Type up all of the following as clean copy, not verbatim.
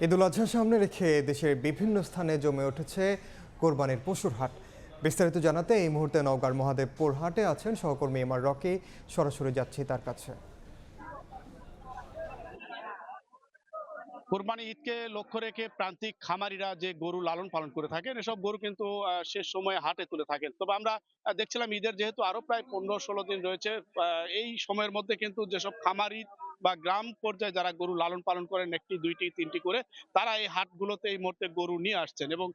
ঈদুল আজহা সামনে রেখে দেশের বিভিন্ন স্থানে জমে উঠেছে কোরবানির পশুর হাট। বিস্তারিত জানাতে এই মুহূর্তে নওগাঁর মহাদেবপুর হাটে আছেন সহকর্মী এমআর রকি। সরাসরি যাচ্ছি তার কাছে। কোরবানি ঈদকে লক্ষ্য রেখে প্রান্তিক খামারিরা যে গরু লালন পালন করে থাকেন, এসব গরু কিন্তু শেষ সময়ে হাটে তুলে থাকেন। তবে আমরা দেখছিলাম ঈদের যেহেতু আরো প্রায় 15-16 দিন রয়েছে, এই সময়ের মধ্যে কিন্তু যেসব খামারি বা গ্রাম পর্যায়ে যারা গরু লালন পালন করেন, একটি দুইটি তিনটি করে, তারা এই হাটগুলোতে এই মুহূর্তে গরু নিয়ে আসছেন। এবং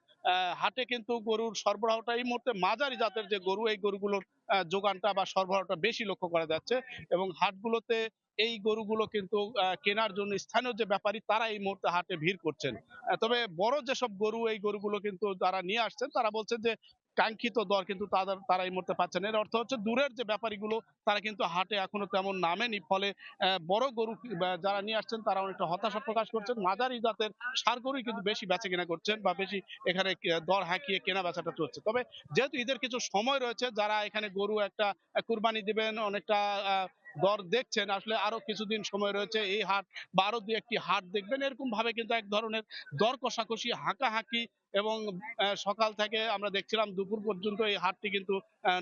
হাটে কিন্তু গরুর সরবরাহটা এই মুহূর্তে মাঝারি জাতের যে গরু, এই গরুগুলোর যোগানটা বা সরবরাহটা বেশি লক্ষ্য করা যাচ্ছে। এবং হাটগুলোতে এই গরুগুলো কিন্তু কেনার জন্য স্থানীয় যে ব্যাপারী, তারা এই মুহূর্তে হাটে ভিড় করছেন। তবে বড় যেসব গরু, এই গরুগুলো কিন্তু যারা নিয়ে আসছেন, তারা বলছেন যে কাঙ্ক্ষিত দর কিন্তু তারা এই মুহূর্তে পাচ্ছেন। এর অর্থ হচ্ছে দূরের যে ব্যাপারীগুলো, তারা কিন্তু হাটে এখনো তেমন নামেনি। ফলে বড় গরু যারা নিয়ে আসছেন, তারা অনেকটা হতাশা প্রকাশ করছেন। মাঝারি জাতের ষাঁড় গরুই কিন্তু বেশি বেচা কেনা করছেন বা বেশি এখানে দর হাঁকিয়ে কেনা বেচাটা চলছে। তবে যেহেতু ঈদের কিছু সময় রয়েছে, যারা এখানে গরু একটা কুরবানি দিবেন, অনেকটা দর দেখছেন, আসলে আরো কিছুদিন সময় রয়েছে। এই হাট বা আরো দুই একটি হাট দেখবেন, এরকম ভাবে কিন্তু এক ধরনের দর কষাকষি, হাঁকাহাঁকি। এবং সকাল থেকে আমরা দেখছিলাম দুপুর পর্যন্ত এই হাটটি কিন্তু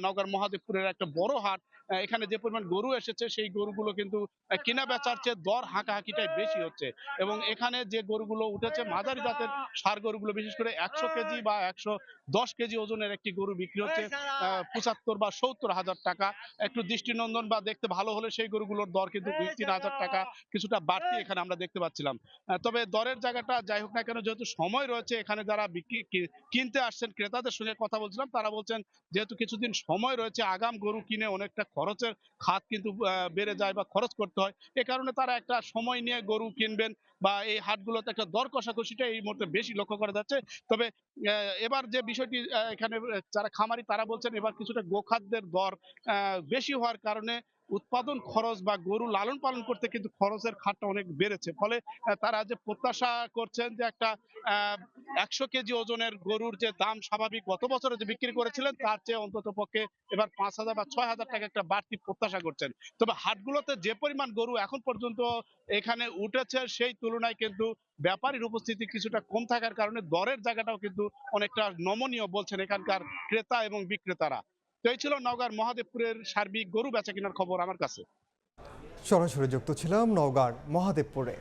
নওগাঁর মহাদেবপুরের একটা বড় হাট। এখানে যে পরিমাণ গরু এসেছে, সেই গরুগুলো কিন্তু কেনা বেচার চেয়ে দর হাঁকাহাঁকিটাই বেশি হচ্ছে। এবং এখানে যে গরুগুলো উঠেছে, মাঝারি জাতের ষাঁড় গরুগুলো, বিশেষ করে 100 কেজি বা 110 কেজি ওজনের একটি গরু বিক্রি হচ্ছে 75 বা 70 হাজার টাকা। একটু দৃষ্টিনন্দন বা দেখতে ভালো হলে সেই গরুগুলোর দর কিন্তু 2-3 হাজার টাকা কিছুটা বাড়তি এখানে আমরা দেখতে পাচ্ছিলাম। তবে দরের জায়গাটা যাই হোক না কেন, যেহেতু সময় রয়েছে, এখানে যারা কিনতে আসছেন, ক্রেতাদের সঙ্গে কথা বলছিলাম, তারা বলছেন যেহেতু কিছুদিন সময় রয়েছে, আগাম গরু কিনে অনেকটা খরচের খাত কিন্তু বেড়ে যায় বা খরচ করতে হয়। এ কারণে তারা একটা সময় নিয়ে গরু কিনবেন বা এই হাটগুলোতে একটা দর কষাকষিটা এই মুহূর্তে বেশি লক্ষ্য করা যাচ্ছে। তবে এবার যে বিষয়টি, এখানে যারা খামারি, তারা বলছেন এবার কিছুটা গোখাদ্যের দর বেশি হওয়ার কারণে উৎপাদন খরচ বা গরু লালন পালন করতে কিন্তু খরচের খাতটা অনেক বেড়েছে। ফলে তারা যে প্রত্যাশা করছেন যে একটা 100 কেজি ওজনের গরুর যে দাম স্বাভাবিক গত বছরে যে বিক্রি করেছিলেন, তার চেয়ে অন্তত পক্ষে এবার 5,000 বা 6,000 টাকা একটা বাড়তি প্রত্যাশা করছেন। তবে হাটগুলোতে যে পরিমাণ গরু এখন পর্যন্ত এখানে উঠেছে, সেই তুলনায় কিন্তু ব্যাপারীর উপস্থিতি কিছুটা কম থাকার কারণে দরের জায়গাটাও কিন্তু অনেকটা নমনীয় বলছেন এখানকার ক্রেতা এবং বিক্রেতারা। তো এই ছিল নওগাঁর মহাদেবপুরের সার্বিক গরু বেচা কেনার খবর আমার কাছে। সরাসরি যুক্ত ছিলাম নওগাঁর মহাদেবপুরে।